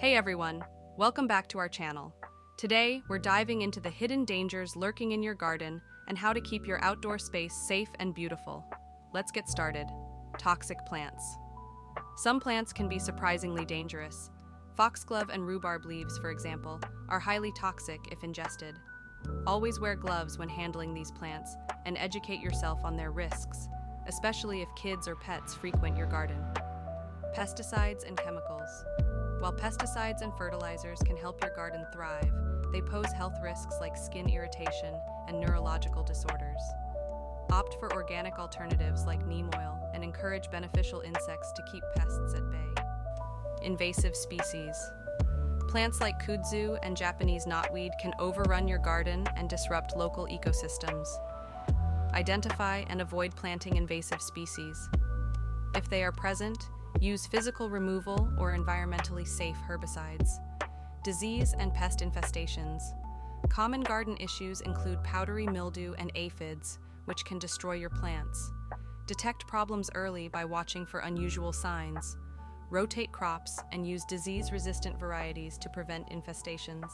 Hey everyone, welcome back to our channel. Today, we're diving into the hidden dangers lurking in your garden and how to keep your outdoor space safe and beautiful. Let's get started. Toxic plants. Some plants can be surprisingly dangerous. Foxglove and rhubarb leaves, for example, are highly toxic if ingested. Always wear gloves when handling these plants and educate yourself on their risks, especially if kids or pets frequent your garden. Pesticides and chemicals. While pesticides and fertilizers can help your garden thrive, they pose health risks like skin irritation and neurological disorders. Opt for organic alternatives like neem oil and encourage beneficial insects to keep pests at bay. Invasive species. Plants like kudzu and Japanese knotweed can overrun your garden and disrupt local ecosystems. Identify and avoid planting invasive species. If they are present, use physical removal or environmentally safe herbicides. Disease and pest infestations. Common garden issues include powdery mildew and aphids, which can destroy your plants. Detect problems early by watching for unusual signs. Rotate crops and use disease-resistant varieties to prevent infestations.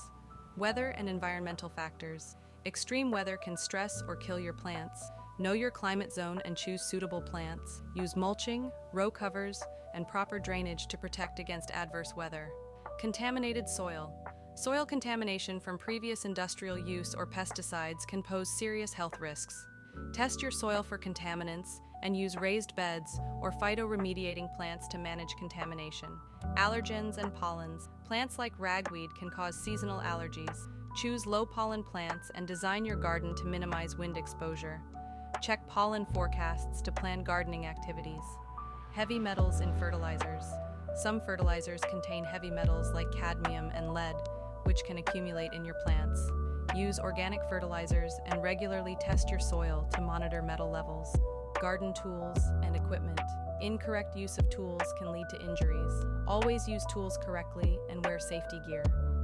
Weather and environmental factors. Extreme weather can stress or kill your plants. Know your climate zone and choose suitable plants. Use mulching, row covers, and proper drainage to protect against adverse weather. Contaminated soil. Soil contamination from previous industrial use or pesticides can pose serious health risks. Test your soil for contaminants and use raised beds or phytoremediating plants to manage contamination. Allergens and pollens. Plants like ragweed can cause seasonal allergies. Choose low pollen plants and design your garden to minimize wind exposure. Check pollen forecasts to plan gardening activities. Heavy metals in fertilizers. Some fertilizers contain heavy metals like cadmium and lead, which can accumulate in your plants. Use organic fertilizers and regularly test your soil to monitor metal levels. Garden tools and equipment. Incorrect use of tools can lead to injuries. Always use tools correctly and wear safety gear.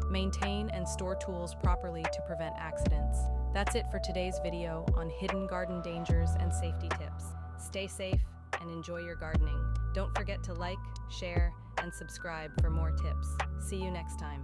Maintain and store tools properly to prevent accidents. That's it for today's video on hidden garden dangers and safety tips. Stay safe and enjoy your gardening. Don't forget to like, share, and subscribe for more tips. See you next time.